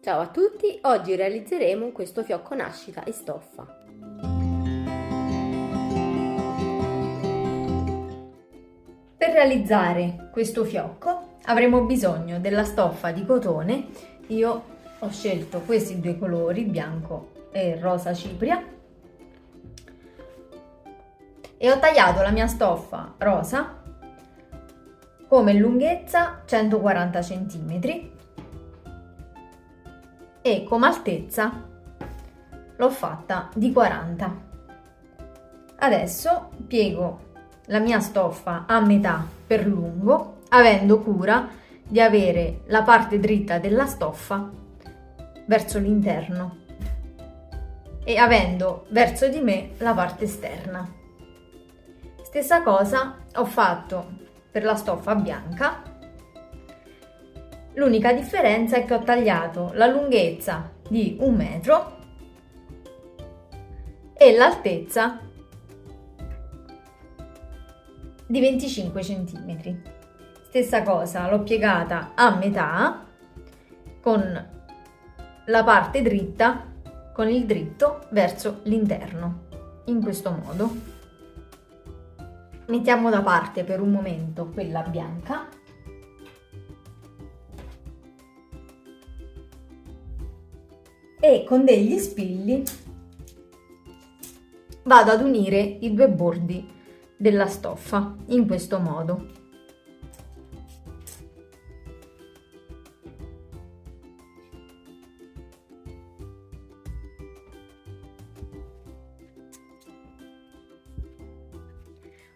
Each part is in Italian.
Ciao a tutti, oggi realizzeremo questo fiocco nascita in stoffa. Per realizzare questo fiocco avremo bisogno della stoffa di cotone. Io ho scelto questi due colori, bianco e rosa cipria, e ho tagliato la mia stoffa rosa come lunghezza 140 cm e come altezza l'ho fatta di 40. Adesso piego la mia stoffa a metà per lungo, avendo cura di avere la parte dritta della stoffa verso l'interno e avendo verso di me la parte esterna. Stessa cosa ho fatto per la stoffa bianca. L'unica differenza è che ho tagliato la lunghezza di 1 metro e l'altezza di 25 cm. Stessa cosa, l'ho piegata a metà con la parte dritta, con il dritto verso l'interno, in questo modo. Mettiamo da parte per un momento quella bianca e con degli spilli vado ad unire i due bordi della stoffa in questo modo.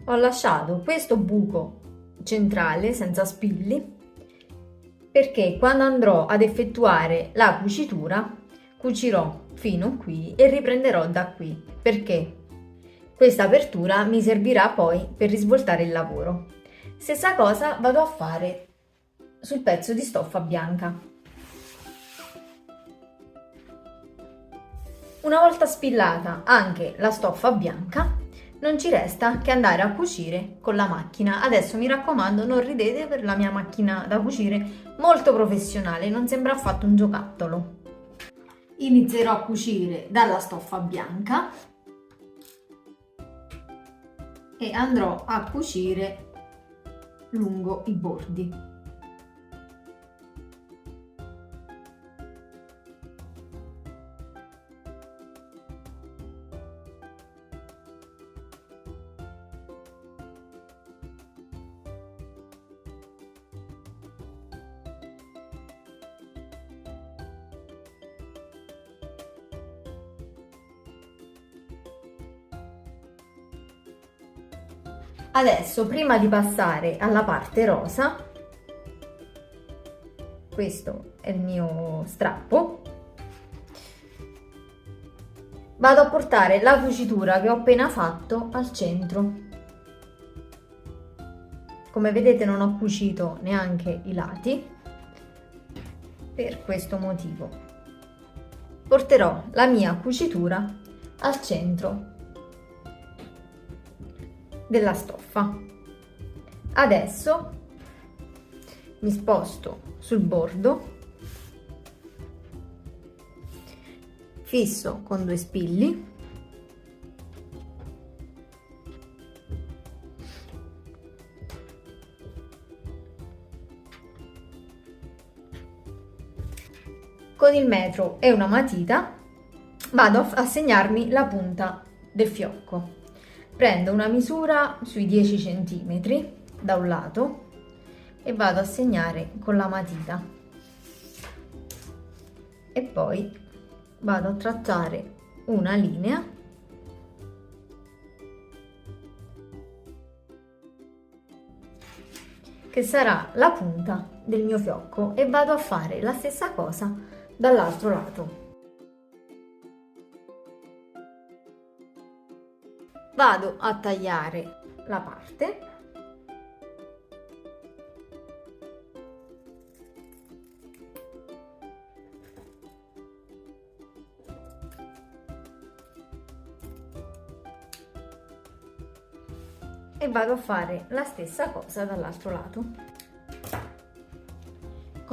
Ho lasciato questo buco centrale senza spilli perché quando andrò ad effettuare la cucitura cucirò fino qui e riprenderò da qui, perché questa apertura mi servirà poi per risvoltare il lavoro. Stessa cosa vado a fare sul pezzo di stoffa bianca. Una volta spillata anche la stoffa bianca, non ci resta che andare a cucire con la macchina. Adesso mi raccomando, non ridete, per la mia macchina da cucire molto professionale, non sembra affatto un giocattolo. Inizierò a cucire dalla stoffa bianca e andrò a cucire lungo i bordi. Adesso, prima di passare alla parte rosa, questo è il mio strappo, vado a portare la cucitura che ho appena fatto al centro. Come vedete non ho cucito neanche i lati, per questo motivo. Porterò la mia cucitura al centro della stoffa. Adesso mi sposto sul bordo, fisso con due spilli con il metro e una matita. Vado a segnarmi la punta del fiocco. Prendo una misura sui 10 cm da un lato e vado a segnare con la matita e poi vado a tracciare una linea che sarà la punta del mio fiocco e vado a fare la stessa cosa dall'altro lato. Vado a tagliare la parte e vado a fare la stessa cosa dall'altro lato.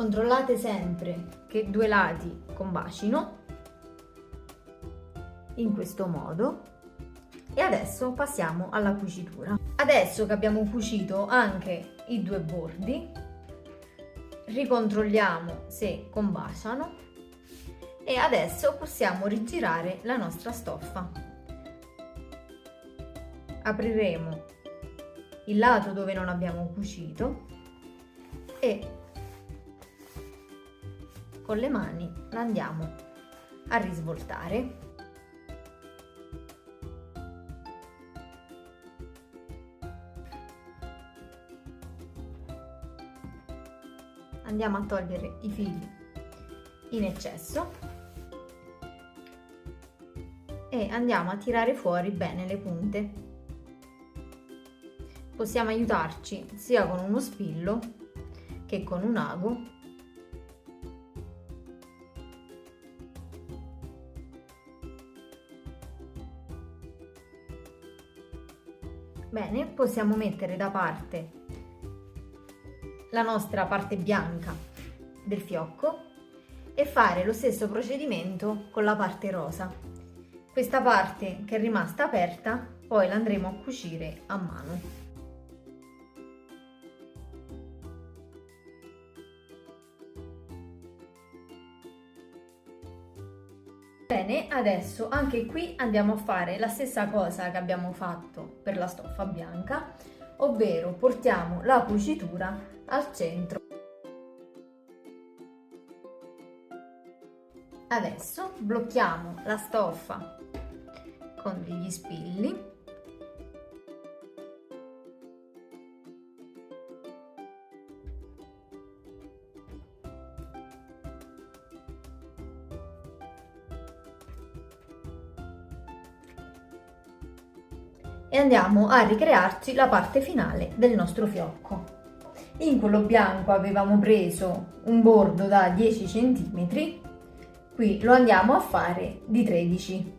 Controllate sempre che due lati combacino in questo modo. E adesso passiamo alla cucitura. Adesso che abbiamo cucito anche i due bordi, ricontrolliamo se combaciano e adesso possiamo rigirare la nostra stoffa. Apriremo il lato dove non abbiamo cucito e con le mani la andiamo a risvoltare. Andiamo a togliere i fili in eccesso e andiamo a tirare fuori bene le punte. Possiamo aiutarci sia con uno spillo che con un ago. Bene, possiamo mettere da parte la nostra parte bianca del fiocco e fare lo stesso procedimento con la parte rosa. Questa parte che è rimasta aperta poi la andremo a cucire a mano. Bene, adesso anche qui andiamo a fare la stessa cosa che abbiamo fatto per la stoffa bianca, ovvero portiamo la cucitura al centro. Adesso blocchiamo la stoffa con degli spilli . E andiamo a ricrearci la parte finale del nostro fiocco. In quello bianco avevamo preso un bordo da 10 cm, qui lo andiamo a fare di 13.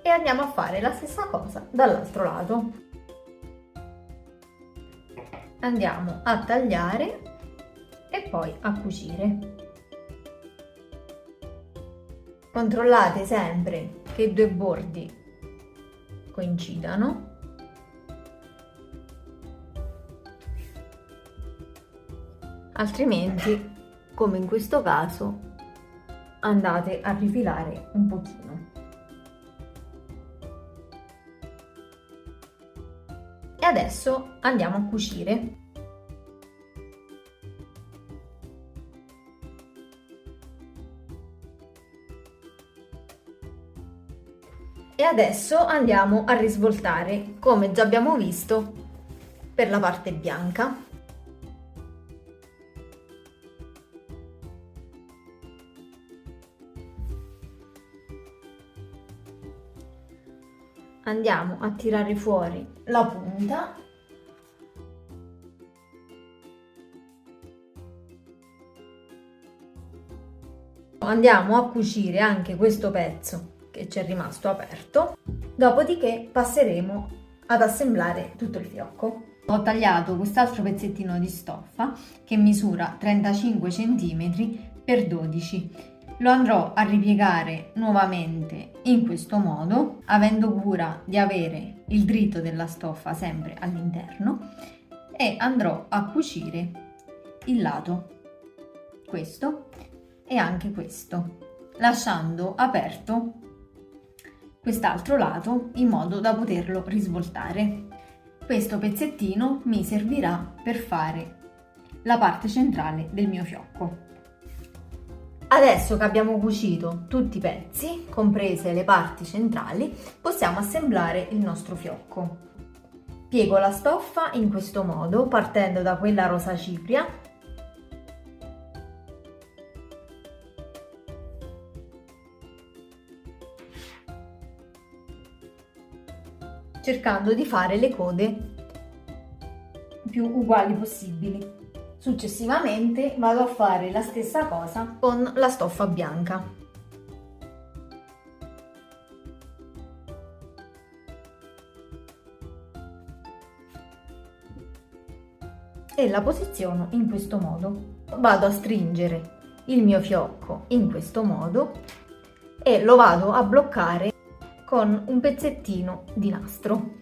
E andiamo a fare la stessa cosa dall'altro lato. Andiamo a tagliare e poi a cucire. Controllate sempre che i due bordi coincidano . Altrimenti, come in questo caso, andate a rifilare un pochino. E adesso andiamo a cucire. E adesso andiamo a risvoltare, come già abbiamo visto per la parte bianca. Andiamo a tirare fuori la punta . Andiamo a cucire anche questo pezzo che ci è rimasto aperto, dopodiché passeremo ad assemblare tutto il fiocco. Ho tagliato quest'altro pezzettino di stoffa che misura 35 cm x 12. Lo andrò a ripiegare nuovamente in questo modo, avendo cura di avere il dritto della stoffa sempre all'interno, e andrò a cucire il lato, questo e anche questo, lasciando aperto quest'altro lato in modo da poterlo risvoltare. Questo pezzettino mi servirà per fare la parte centrale del mio fiocco. Adesso che abbiamo cucito tutti i pezzi, comprese le parti centrali, possiamo assemblare il nostro fiocco. Piego la stoffa in questo modo, partendo da quella rosa cipria, cercando di fare le code più uguali possibili. Successivamente vado a fare la stessa cosa con la stoffa bianca. e la posiziono in questo modo. Vado a stringere il mio fiocco in questo modo e lo vado a bloccare con un pezzettino di nastro.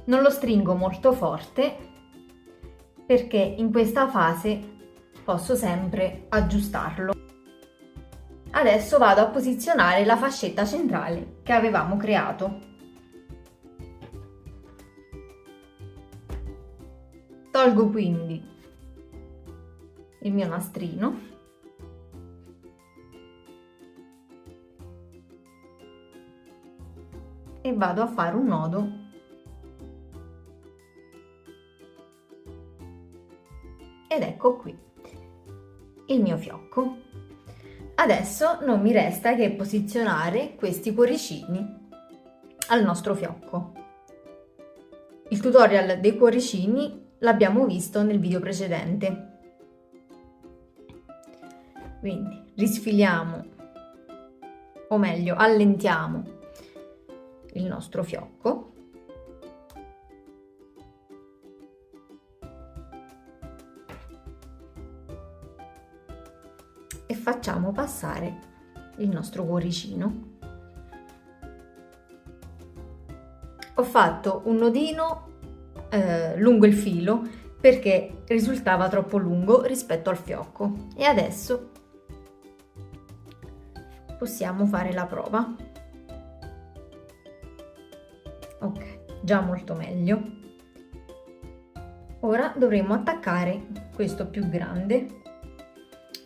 Non lo stringo molto forte perché in questa fase posso sempre aggiustarlo. Adesso vado a posizionare la fascetta centrale che avevamo creato. Tolgo quindi il mio nastrino e vado a fare un nodo ed ecco qui il mio fiocco. Adesso non mi resta che posizionare questi cuoricini al nostro fiocco. Il tutorial dei cuoricini l'abbiamo visto nel video precedente. Quindi risfiliamo, o meglio allentiamo il nostro fiocco e facciamo passare il nostro cuoricino. Ho fatto un nodino lungo il filo perché risultava troppo lungo rispetto al fiocco e adesso possiamo fare la prova. Ok, già molto meglio. Ora dovremo attaccare questo più grande.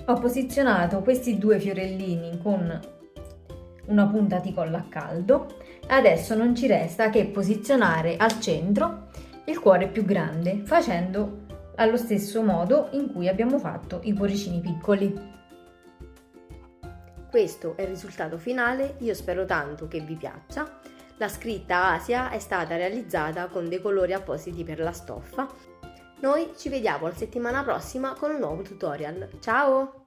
Ho posizionato questi due fiorellini con una punta di colla a caldo. Adesso non ci resta che posizionare al centro il cuore più grande, facendo allo stesso modo in cui abbiamo fatto i cuoricini piccoli. Questo è il risultato finale, io spero tanto che vi piaccia. La scritta Asia è stata realizzata con dei colori appositi per la stoffa. Noi ci vediamo la settimana prossima con un nuovo tutorial. Ciao!